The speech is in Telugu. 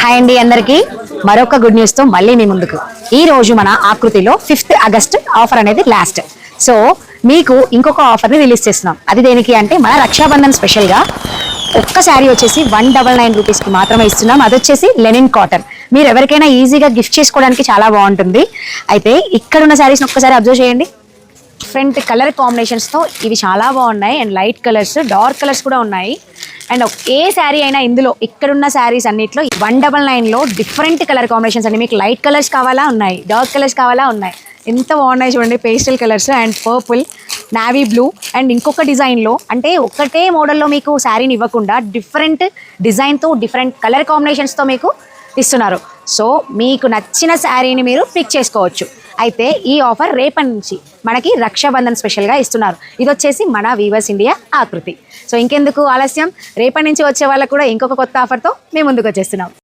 హాయ్ అండి అందరికీ మరొక గుడ్ న్యూస్ తో మళ్ళీ మీ ముందుకు. ఈ రోజు మన ఆకృతిలో 5th ఆగస్ట్ ఆఫర్ అనేది లాస్ట్. సో మీకు ఇంకొక ఆఫర్ ని రిలీజ్ చేస్తున్నాం. అది దేనికి అంటే మన రక్షాబంధన్ స్పెషల్ గా ఒక్క శారీ వచ్చేసి 199 రూపీస్ కి మాత్రమే ఇస్తున్నాం. అది వచ్చేసి లెనిన్ కాటన్. మీరు ఎవరికైనా ఈజీగా గిఫ్ట్ చేసుకోవడానికి చాలా బాగుంటుంది. అయితే ఇక్కడ ఉన్న శారీస్ ఒక్కసారి అబ్జర్వ్ చేయండి. డిఫరెంట్ కలర్ కాంబినేషన్స్ తో ఇవి చాలా బాగున్నాయి. And light colours, dark colours కూడా ఉన్నాయి. అండ్ ఏ శారీ అయినా ఇందులో ఇక్కడున్న శారీస్ అన్నిట్లో 199 లో డిఫరెంట్ కలర్ కాంబినేషన్స్ అండి. మీకు లైట్ కలర్స్ కావాలా ఉన్నాయి, డార్క్ కలర్స్ కావాలా ఉన్నాయి. ఎంత బాగున్నాయి చూడండి. Pastel colours and purple, navy blue and ఇంకొక డిజైన్లో, అంటే ఒకటే మోడల్లో మీకు శారీని ఇవ్వకుండా డిఫరెంట్ డిజైన్తో డిఫరెంట్ కలర్ కాంబినేషన్స్తో మీకు ఇస్తున్నారు. సో మీకు నచ్చిన శారీని మీరు పిక్ చేసుకోవచ్చు. అయితే ఈ ఆఫర్ రేపటి నుంచి మనకి రక్షాబంధన్ స్పెషల్గా ఇస్తున్నారు. ఇది వచ్చేసి మన వీవర్స్ ఇండియా ఆకృతి. సో ఇంకెందుకు ఆలస్యం, రేపటి నుంచి వచ్చే వాళ్ళకు కూడా ఇంకొక కొత్త ఆఫర్తో మేము ముందుకు వచ్చేస్తున్నాం.